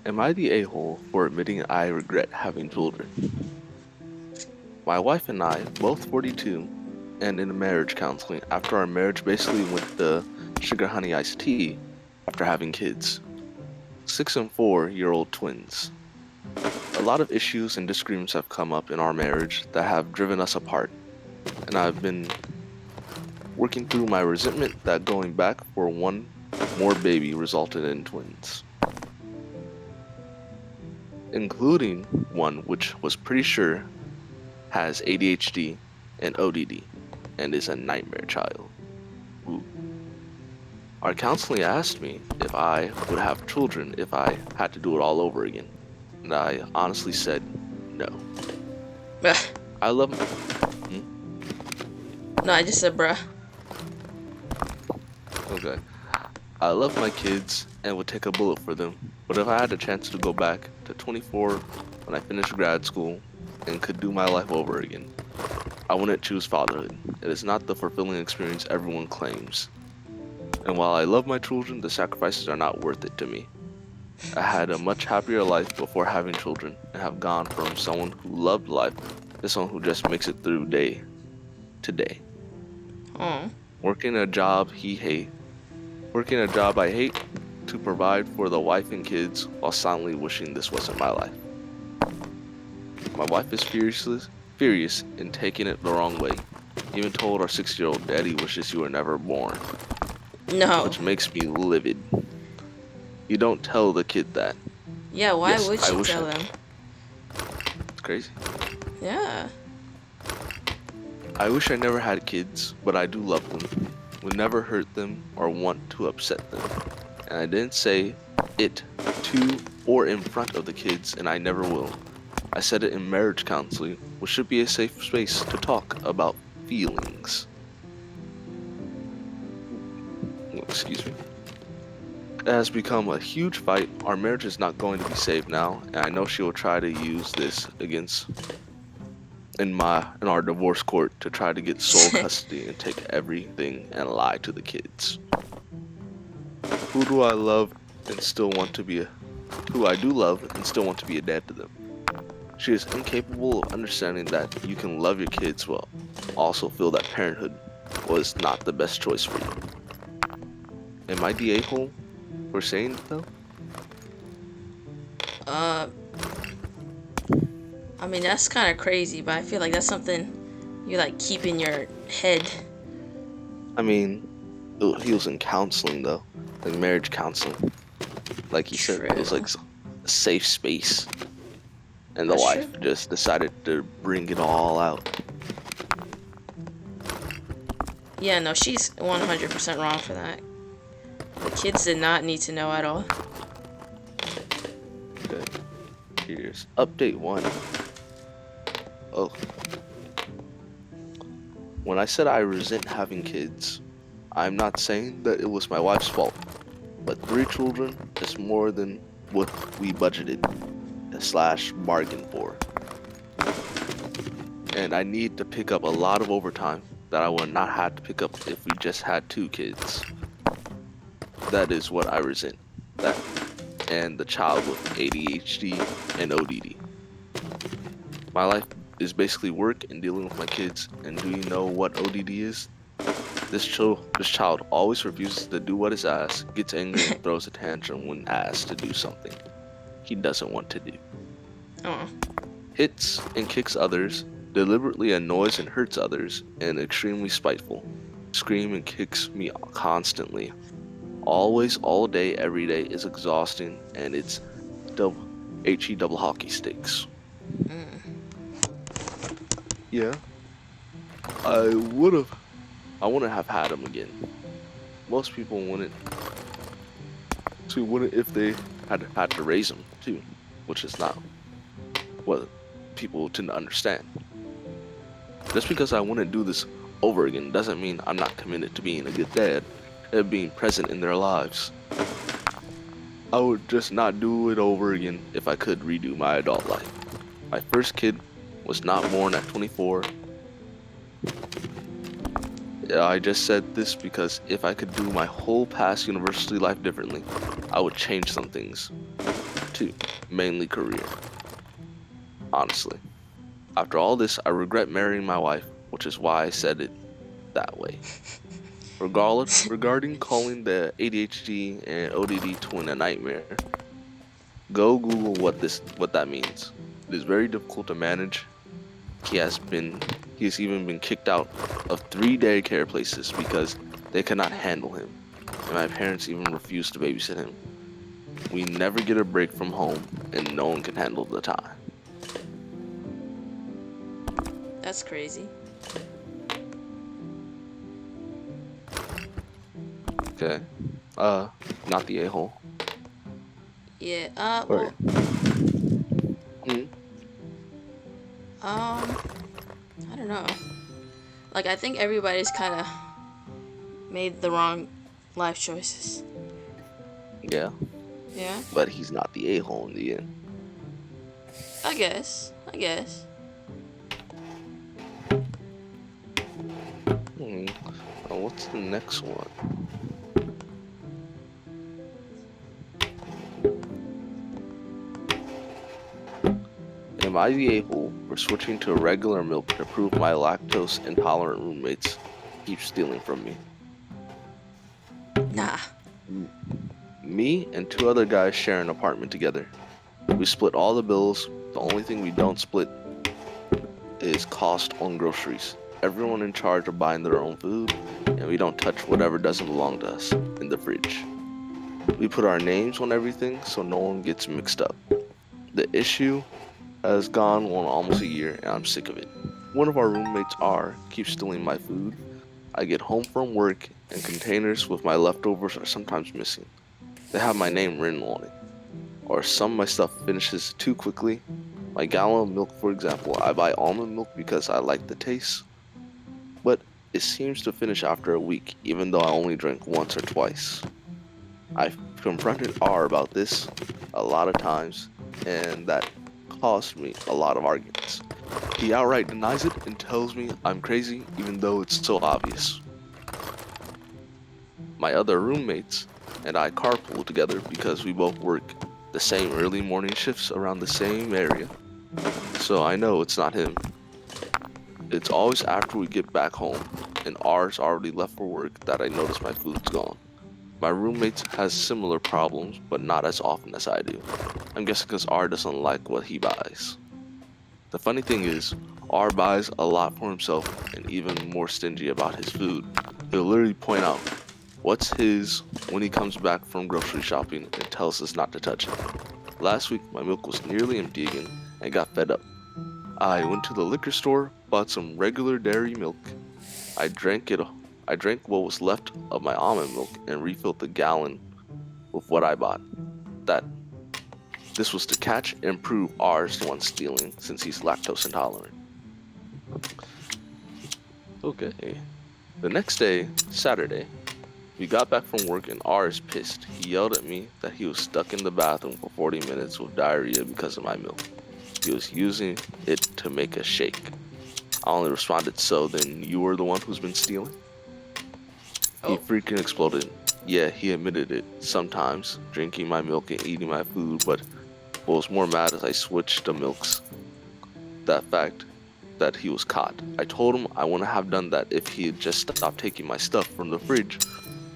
Am I the a-hole for admitting I regret having children? My wife and I, both 42, and in marriage counseling after our marriage basically went the sugar honey iced tea after having kids. 6 and 4-year-old twins. A lot of issues and disagreements have come up in our marriage that have driven us apart, and I've been working through my resentment that going back for one more baby resulted in twins, including one which was pretty sure has ADHD and ODD and is a nightmare child. Ooh. Our counseling asked me if I would have children if I had to do it all over again, and I honestly said no. Ugh. I love. Hmm? No, I just said bruh. Okay. I love my kids and would take a bullet for them, but if I had a chance to go back to 24 when I finished grad school and could do my life over again, I wouldn't choose fatherhood. It is not the fulfilling experience everyone claims. And while I love my children, the sacrifices are not worth it to me. I had a much happier life before having children and have gone from someone who loved life to someone who just makes it through day to day. Oh. Working a job he hate, Working a job I hate to provide for the wife and kids while silently wishing this wasn't my life. My wife is furious in taking it the wrong way. Even told our 6-year-old daddy wishes you were never born, No. which makes me livid. You don't tell the kid that. Yeah, why Yes, would I you wish tell I. them? It's crazy. Yeah. I wish I never had kids, but I do love them. Would never hurt them or want to upset them. And I didn't say it to or in front of the kids, and I never will. I said it in marriage counseling, which should be a safe space to talk about feelings. Excuse me. It has become a huge fight. Our marriage is not going to be saved now, and I know she will try to use this against in our divorce court to try to get sole custody and take everything and lie to the kids. Who do I love and still want to be a who I do love and still want to be a dad to them. She is incapable of understanding that you can love your kids while also feel that parenthood was not the best choice for you. Am I the a-hole for saying it though? uh, I mean that's kind of crazy, but I feel like that's something you like keep in your head. I mean, he was in counseling though, like marriage counseling. Like he said, it was True. like a safe space, and the That's true. wife just decided to bring it all out. Yeah, no, she's 100% wrong for that. The kids did not need to know at all. Okay, here's update one. Oh, when I said I resent having kids, I'm not saying that it was my wife's fault, but 3 children is more than what we budgeted slash bargained for. And I need to pick up a lot of overtime that I would not have to pick up if we just had 2 kids. That is what I resent. That and the child with ADHD and ODD. My life is basically work and dealing with my kids. And do you know what ODD is? This child always refuses to do what is asked, gets angry, and throws a tantrum when asked to do something he doesn't want to do. Oh. Hits and kicks others, deliberately annoys and hurts others, and extremely spiteful. Scream and kicks me constantly. Always, all day, every day is exhausting, and it's double HE double hockey sticks. Yeah, I would have. I wouldn't have had him again. Most people wouldn't if they had to raise him too, which is not what people tend to understand. Just because I want to do this over again doesn't mean I'm not committed to being a good dad and being present in their lives. I would just not do it over again if I could redo my adult life. My first kid was not born at 24. I just said this because if I could do my whole past university life differently, I would change some things too, mainly career. Honestly, after all this, I regret marrying my wife, which is why I said it that way. Regarding calling the ADHD and ODD twin a nightmare, go Google what that means. It is very difficult to manage. He has even been kicked out of 3 daycare places because they cannot handle him, and my parents even refuse to babysit him. We never get a break from home, and no one can handle the time. That's crazy. Okay. Not the a-hole. Yeah. Right. Well. Hmm. I don't know. Like, I think everybody's kind of made the wrong life choices. Yeah, Yeah. but he's not the a-hole in the end. I guess. I guess. Hmm. What's the next one? Am I the a-hole for switching to regular milk to prove my lactose intolerant roommates keep stealing from me? Nah. M- Me and two other guys share an apartment together. We split all the bills. The only thing we don't split is cost on groceries. Everyone in charge of buying their own food, and we don't touch whatever doesn't belong to us in the fridge. We put our names on everything so no one gets mixed up. The issue has gone on almost a year, and I'm sick of it. One of our roommates, R, keeps stealing my food. I get home from work, and containers with my leftovers are sometimes missing. They have my name written on it, or some of my stuff finishes too quickly. My gallon of milk, for example, I buy almond milk because I like the taste, but it seems to finish after a week, even though I only drink once or twice. I've confronted R about this a lot of times, and that cost me a lot of arguments. He outright denies it and tells me I'm crazy, even though it's so obvious. My other roommates and I carpool together because we both work the same early morning shifts around the same area, so I know it's not him. It's always after we get back home and R's already left for work that I notice my food's gone. My roommate has similar problems, but not as often as I do. I'm guessing because R doesn't like what he buys. The funny thing is, R buys a lot for himself and even more stingy about his food. He'll literally point out what's his when he comes back from grocery shopping and tells us not to touch it. Last week, my milk was nearly empty again and got fed up. I went to the liquor store, bought some regular dairy milk. I drank it. I drank what was left of my almond milk and refilled the gallon with what I bought. That this was to catch and prove R's the one stealing since he's lactose intolerant. Okay. The next day, Saturday, we got back from work and R is pissed. He yelled at me that he was stuck in the bathroom for 40 minutes with diarrhea because of my milk. He was using it to make a shake. I only responded, so then you were the one who's been stealing? He Oh. freaking exploded. Yeah, he admitted it. Sometimes, drinking my milk and eating my food, but what was more mad is I switched the milks. That fact that he was caught. I told him I wouldn't have done that if he had just stopped taking my stuff from the fridge,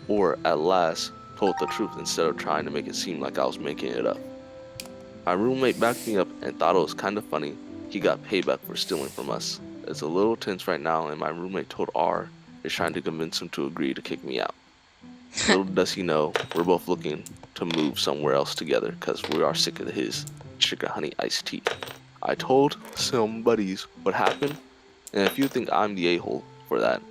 or at last told the truth instead of trying to make it seem like I was making it up. My roommate backed me up and thought it was kind of funny. He got payback for stealing from us. It's a little tense right now, and my roommate told R is trying to convince him to agree to kick me out. Little does he know, we're both looking to move somewhere else together because we are sick of his sugar honey iced tea. I told some buddies what happened, and if you think I'm the a-hole for that,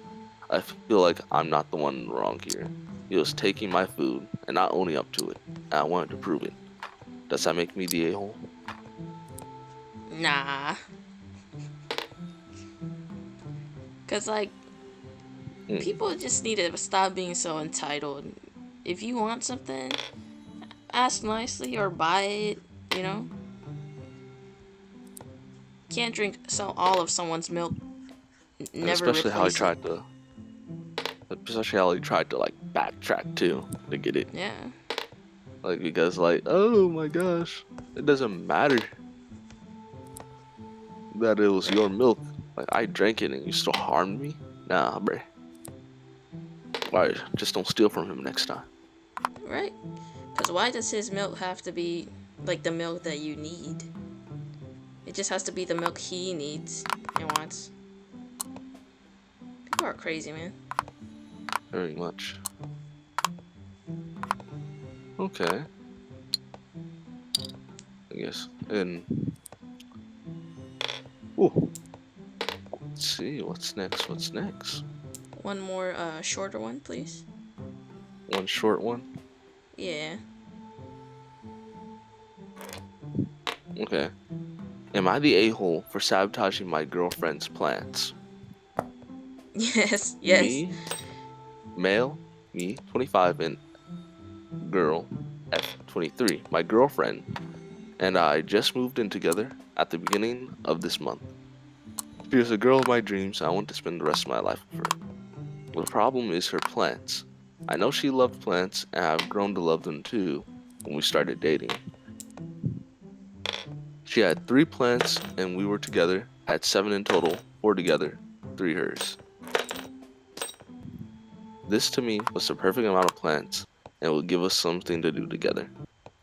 I feel like I'm not the one wrong here. He was taking my food and not owning up to it, and I wanted to prove it. Does that make me the a-hole? Nah. Cause like, Hmm. people just need to stop being so entitled. If you want something, ask nicely or buy it. You know, can't drink all of someone's milk. And Never especially how he replace it. tried to Especially how he tried to like backtrack too to get it. Yeah. Like because like, oh my gosh, it doesn't matter that it was your milk. Like I drank it and you still harmed me. Nah, bruh. Why? Just don't steal from him next time. Right? Because why does his milk have to be like the milk that you need? It just has to be the milk he needs and wants. People are crazy, man. Very much. Okay, I guess. And ooh, let's see what's next. What's next? One more shorter one, please. One short one. Yeah. Okay. Am I the a-hole for sabotaging my girlfriend's plans? Yes, yes. Me, male, me, 25, and girl, F, 23. My girlfriend and I just moved in together at the beginning of this month. She is a girl of my dreams. I want to spend the rest of my life with her. The problem is her plants. I know she loved plants, and I've grown to love them too when we started dating. She had 3 plants, and we were together, had 7 in total, 4 together, 3 hers. This to me was the perfect amount of plants and would give us something to do together.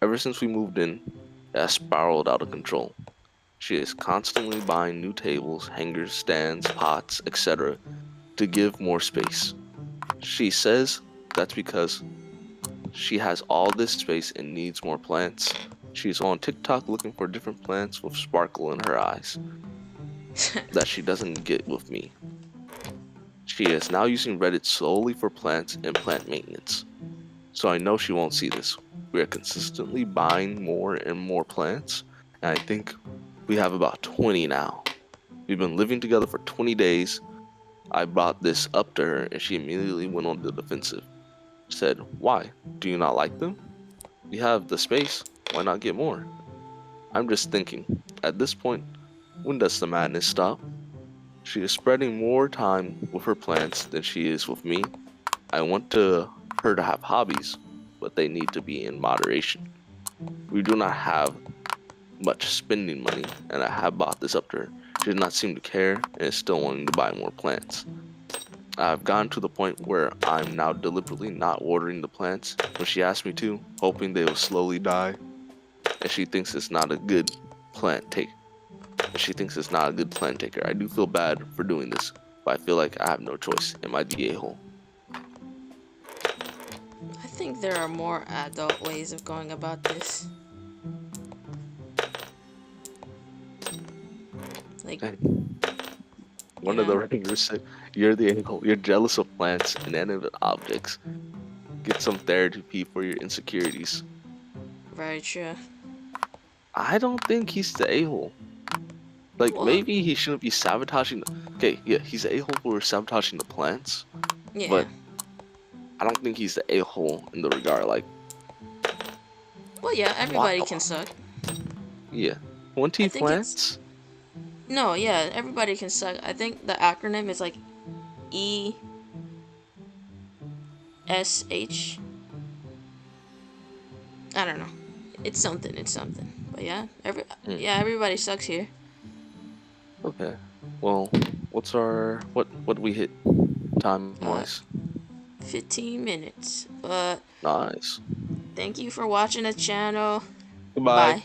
Ever since we moved in, it has spiraled out of control. She is constantly buying new tables, hangers, stands, pots, etc. to give more space. She says that's because she has all this space and needs more plants. She's on TikTok looking for different plants with sparkle in her eyes that she doesn't get with me. She is now using Reddit solely for plants and plant maintenance. So I know she won't see this. We are consistently buying more and more plants, and I think we have about 20 now. We've been living together for 20 days. I brought this up to her, and she immediately went on the defensive. Said, why? Do you not like them? You have the space, why not get more? I'm just thinking, at this point, when does the madness stop? She is spending more time with her plants than she is with me. I want her to have hobbies, but they need to be in moderation. We do not have much spending money, and I have bought this up to her. She does not seem to care and is still wanting to buy more plants. I've gotten to the point where I'm now deliberately not watering the plants when she asks me to, hoping they will slowly die, and she thinks it's not a good plant take. She thinks it's not a good plant taker. I do feel bad for doing this, but I feel like I have no choice. Am I the a-hole? I think there are more adult ways of going about this. Like, you One of the know, writers said, "You're the a-hole. You're jealous of plants and inanimate objects. Get some therapy for your insecurities." very true. I don't think he's the a-hole. Like Well, maybe he shouldn't be sabotaging. Okay, yeah, he's the a-hole for sabotaging the plants, yeah. but I don't think he's the a-hole in the regard like Well, yeah, why? everybody can suck. Yeah, I 20 think it's. plants. No, yeah, everybody can suck. I think the acronym is like ESH. I don't know. It's something. It's something. But yeah, Hmm, everybody sucks here. okay. Well, what's our what we hit time Uh, wise? 15 minutes. But Nice. thank you for watching the channel. Goodbye. Bye.